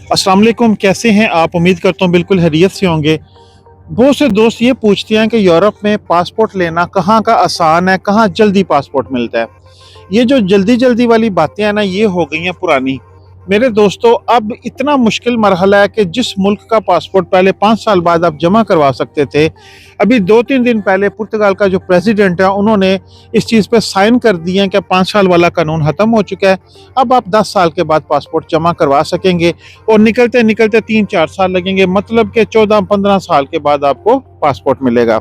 अस्सलाम वालेकुम, कैसे हैं आप? उम्मीद करता हूँ बिल्कुल खैरियत से होंगे। बहुत से दोस्त ये पूछते हैं कि यूरोप में पासपोर्ट लेना कहाँ का आसान है, कहाँ जल्दी पासपोर्ट मिलता है। ये जो जल्दी-जल्दी वाली बातें हैं ना, ये हो गई हैं पुरानी। मेरे दोस्तों, अब इतना मुश्किल मरहला है कि जिस मुल्क का पासपोर्ट पहले 5 साल बाद आप जमा करवा सकते थे, अभी 2-3 दिन पहले पुर्तगाल का जो प्रेसिडेंट है, उन्होंने इस चीज़ पे साइन कर दिए हैं कि 5 साल वाला कानून ख़त्म हो चुका है। अब आप 10 साल के बाद पासपोर्ट जमा करवा सकेंगे और निकलते-निकलते 3-4 साल लगेंगे, मतलब कि 14-15 साल के बाद आपको पासपोर्ट मिलेगा।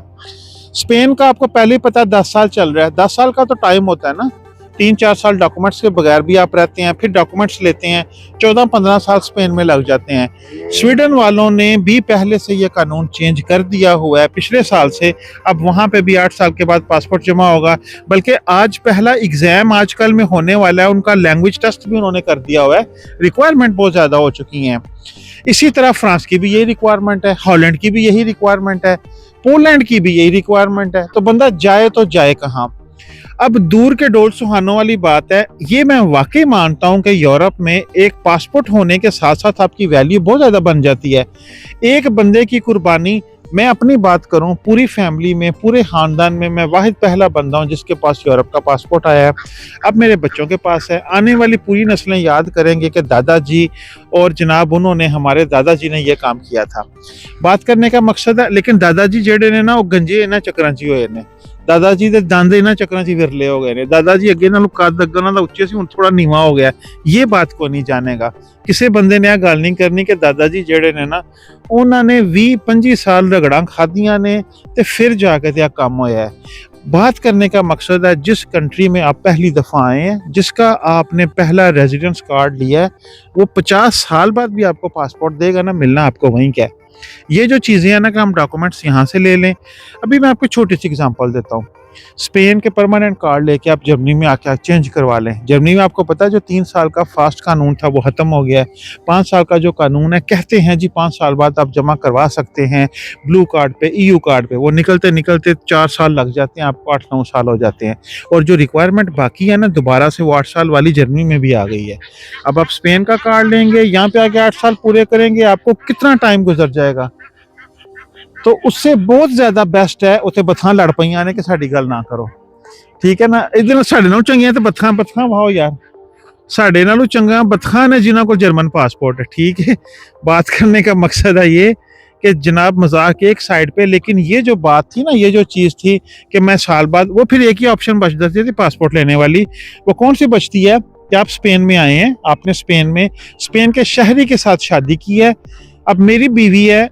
स्पेन का आपको पहले ही पता है 10 साल चल रहा है। 10 साल का तो टाइम होता है ना, 3-4 साल डॉक्यूमेंट्स के बगैर भी आप रहते हैं, फिर डॉक्यूमेंट्स लेते हैं, 14-15 साल स्पेन में लग जाते हैं। स्वीडन वालों ने भी पहले से ये कानून चेंज कर दिया हुआ है पिछले साल से। अब वहाँ पे भी 8 साल के बाद पासपोर्ट जमा होगा, बल्कि आज पहला एग्ज़ाम आजकल में होने वाला है, उनका लैंग्वेज टेस्ट भी उन्होंने कर दिया हुआ है। रिक्वायरमेंट बहुत ज़्यादा हो चुकी हैं। इसी तरह फ्रांस की भी यही रिक्वायरमेंट है, हॉलैंड की भी यही रिक्वायरमेंट है, पोलैंड की भी यही रिक्वायरमेंट है। तो बंदा जाए तो जाए कहाँ? अब दूर के डोर सुहानों वाली बात है, ये मैं वाकई मानता हूँ कि यूरोप में एक पासपोर्ट होने के साथ साथ आपकी वैल्यू बहुत ज़्यादा बन जाती है। एक बंदे की कुर्बानी, मैं अपनी बात करूं, पूरी फैमिली में, पूरे ख़ानदान में मैं वाहिद पहला बंदा हूं जिसके पास यूरोप का पासपोर्ट आया है। अब मेरे बच्चों के पास है। आने वाली पूरी नस्लें याद करेंगे कि दादाजी और जनाब उन्होंने, हमारे दादाजी ने यह काम किया था। बात करने का मकसद है, लेकिन दादाजी जेडे ने ना, वो गंजे ना चक्रां च होए ने। दादाजी ਦੇ ਦੰਦ ਇਹਨਾਂ ਚੱਕਰਾਂ 'ਚ ਵਿਰਲੇ ਹੋ ਗਏ ਨੇ। दादाजी ਅੱਗੇ ਨਾਲੋਂ ਕੱਦ ਅੱਗੇ ਦਾ ਉੱਚੇ ਸੀ, ਹੁਣ ਥੋੜਾ ਨੀਵਾਂ ਹੋ ਗਿਆ। ਇਹ ਬਾਤ ਕੋ ਨਹੀਂ ਜਾਣੇਗਾ। ਕਿਸੇ ਬੰਦੇ ਨੇ ਇਹ ਗੱਲ ਨਹੀਂ ਕਰਨੀ ਕਿ दादाजी ਜਿਹੜੇ ਨੇ ਨਾ, ਉਹਨਾਂ ਨੇ 20-25 ਸਾਲ ਰਗੜਾਂ ਖਾਧੀਆਂ ने ਤੇ फिर जाके ਤੇ ਆ ਕੰਮ ਹੋਇਆ है। बात करने का मकसद है, जिस कंट्री में आप पहली दफ़ा आए हैं, जिसका आपने पहला रेजिडेंस कार्ड लिया है, वो 50 साल बाद भी आपको पासपोर्ट देगा ना, मिलना आपको वहीं का है। ये जो चीज़ें हैं ना कि हम डॉक्यूमेंट्स यहाँ से ले लें। अभी मैं आपको छोटी सी एग्जांपल देता हूँ। स्पेन के परमानेंट कार्ड लेके आप जर्मनी में आके चेंज करवा लें। जर्मनी में आपको पता है जो 3 साल का फास्ट कानून था वो ख़त्म हो गया है। 5 साल का जो कानून है, कहते हैं जी 5 साल बाद आप जमा करवा सकते हैं ब्लू कार्ड पे, ईयू कार्ड पे। वो निकलते-निकलते 4 साल लग जाते हैं, आपको 8-9 साल हो जाते हैं। और जो रिक्वायरमेंट बाकी है ना, दोबारा से वो 8 साल वाली जर्मनी में भी आ गई है। अब आप स्पेन का कार्ड लेंगे, यहाँ पे आके 8 साल पूरे करेंगे, आपको कितना टाइम गुजर जाएगा। तो उससे बहुत ज़्यादा बेस्ट है उत्थे बथां लड़ पईयां ने कि साडी गल ना करो, ठीक है ना। इधर साडे नालों चंगियां ते बथां वाहो यार, साडे नालों चंगा बथां ने जिन्हां कोल जर्मन पासपोर्ट है, ठीक है। बात करने का मकसद है ये कि जनाब मजाक एक साइड पे, लेकिन ये जो बात थी ना, ये जो चीज़ थी कि मैं साल बाद, वो फिर एक ही ऑप्शन बच जाती थी पासपोर्ट लेने वाली। वो कौन सी बचती है कि आप स्पेन में आए हैं, आपने स्पेन के शहरी के साथ शादी की है। अब मेरी बीवी है,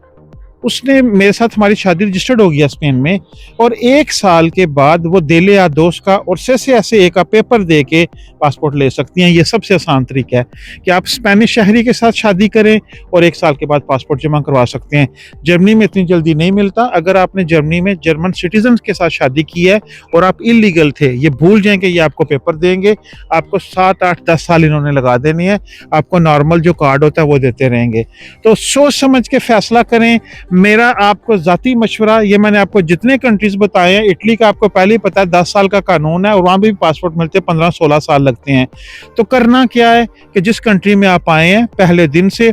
उसने मेरे साथ, हमारी शादी रजिस्टर्ड हो गया स्पेन में, और 1 साल के बाद वो देले या दोस्त का और से का पेपर दे के पासपोर्ट ले सकती हैं। ये सबसे आसान तरीका है कि आप स्पेनिश शहरी के साथ शादी करें और 1 साल के बाद पासपोर्ट जमा करवा सकते हैं। जर्मनी में इतनी जल्दी नहीं मिलता। अगर आपने जर्मनी में जर्मन सिटीजन के साथ शादी की है और आप इलीगल थे, ये भूल जाएं कि ये आपको पेपर देंगे। आपको 7-8-10 साल इन्होंने लगा देने हैं, आपको नॉर्मल जो कार्ड होता है वो देते रहेंगे। तो सोच समझ के फैसला करें। मेरा आपको ज़ाती मशवरा, ये मैंने आपको जितने कंट्रीज बताए हैं, इटली का आपको पहले ही पता है 10 साल का कानून है और वहाँ भी पासपोर्ट मिलते 15-16 साल लगते हैं। तो करना क्या है कि जिस कंट्री में आप आए हैं, पहले दिन से,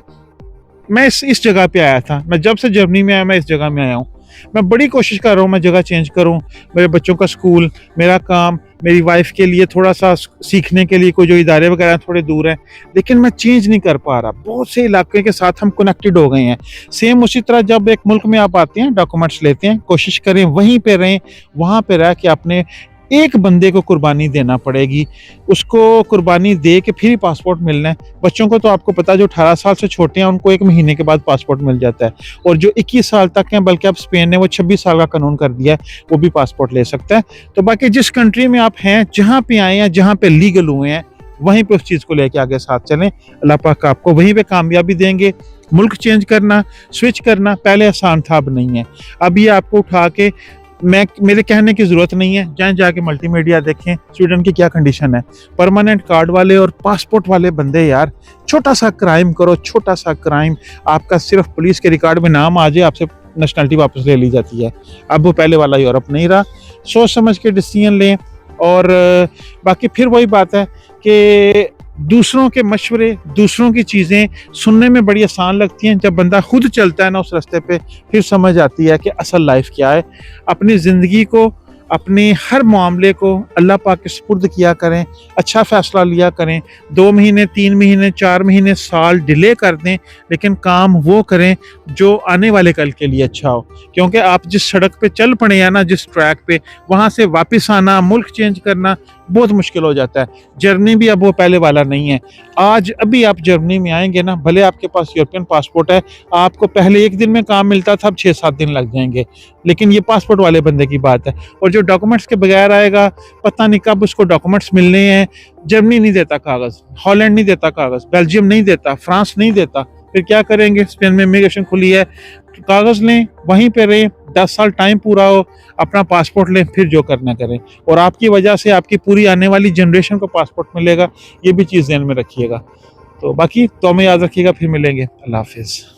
मैं इस जगह पे आया था, मैं जब से जर्मनी में आया मैं इस जगह में आया हूँ। मैं बड़ी कोशिश कर रहा हूँ मैं जगह चेंज करूँ। मेरे बच्चों का स्कूल, मेरा काम, मेरी वाइफ के लिए थोड़ा सा सीखने के लिए कोई जो इदारे वगैरह थोड़े दूर हैं, लेकिन मैं चेंज नहीं कर पा रहा। बहुत से इलाके के साथ हम कनेक्टेड हो गए हैं। सेम उसी तरह जब एक मुल्क में आप आते हैं, डॉक्यूमेंट्स लेते हैं, कोशिश करें वहीं पे रहें। वहाँ पे रह के आपने एक बंदे को कुर्बानी देना पड़ेगी, उसको कुर्बानी दे के फिर ही पासपोर्ट मिलना है। बच्चों को तो आपको पता है जो 18 साल से छोटे हैं उनको 1 महीने के बाद पासपोर्ट मिल जाता है, और जो 21 साल तक हैं, बल्कि अब स्पेन ने वो 26 साल का कानून कर दिया है, वो भी पासपोर्ट ले सकता है। तो बाकी जिस कंट्री में आप हैं, जहाँ पे आए हैं, जहाँ पे लीगल हुए हैं, वहीं पे उस चीज़ को लेके आगे साथ चलें। अल्लाह पाक आपको वहीं पे कामयाबी देंगे। मुल्क चेंज करना, स्विच करना पहले आसान था, अब नहीं है। अब ये आपको उठा के, मेरे कहने की ज़रूरत नहीं है, जहाँ जाके मल्टीमीडिया देखें स्वीडन की क्या कंडीशन है। परमानेंट कार्ड वाले और पासपोर्ट वाले बंदे यार, छोटा सा क्राइम करो, छोटा सा क्राइम, आपका सिर्फ पुलिस के रिकॉर्ड में नाम आ जाए, आपसे नेशनलिटी वापस ले ली जाती है। अब वो पहले वाला यूरोप नहीं रहा। सोच समझ के डिसीजन लें। और बाकी फिर वही बात है कि दूसरों के मशवरे, दूसरों की चीज़ें सुनने में बड़ी आसान लगती हैं, जब बंदा खुद चलता है ना उस रास्ते पे, फिर समझ आती है कि असल लाइफ क्या है। अपनी ज़िंदगी को, अपने हर मामले को अल्लाह पाक के सुपुर्द किया करें, अच्छा फ़ैसला लिया करें। 2 महीने, 3 महीने, 4 महीने, साल डिले कर दें, लेकिन काम वो करें जो आने वाले कल के लिए अच्छा हो। क्योंकि आप जिस सड़क पे चल पड़े हैं ना, जिस ट्रैक पे, वहाँ से वापस आना, मुल्क चेंज करना बहुत मुश्किल हो जाता है। जर्नी भी अब वो पहले वाला नहीं है। आज अभी आप जर्मनी में आएँगे ना, भले आपके पास यूरोपियन पासपोर्ट है, आपको पहले 1 दिन में काम मिलता था, अब 6-7 दिन लग जाएँगे। लेकिन ये पासपोर्ट वाले बंदे की बात है। और जो डॉक्यूमेंट्स के बगैर आएगा, पता नहीं कब उसको डॉक्यूमेंट्स मिलने हैं। जर्मनी नहीं देता कागज़, हॉलैंड नहीं देता कागज़, बेल्जियम नहीं देता, फ्रांस नहीं देता। फिर क्या करेंगे? स्पेन में इमिग्रेशन खुली है, कागज़ लें, वहीं पे रहें, 10 साल टाइम पूरा हो, अपना पासपोर्ट लें, फिर जो करना करें। और आपकी वजह से आपकी पूरी आने वाली जनरेशन को पासपोर्ट मिलेगा, ये भी चीज़ ध्यान में रखिएगा। तो बाकी दुआ में याद रखिएगा, फिर मिलेंगे। अल्लाह हाफ़िज़।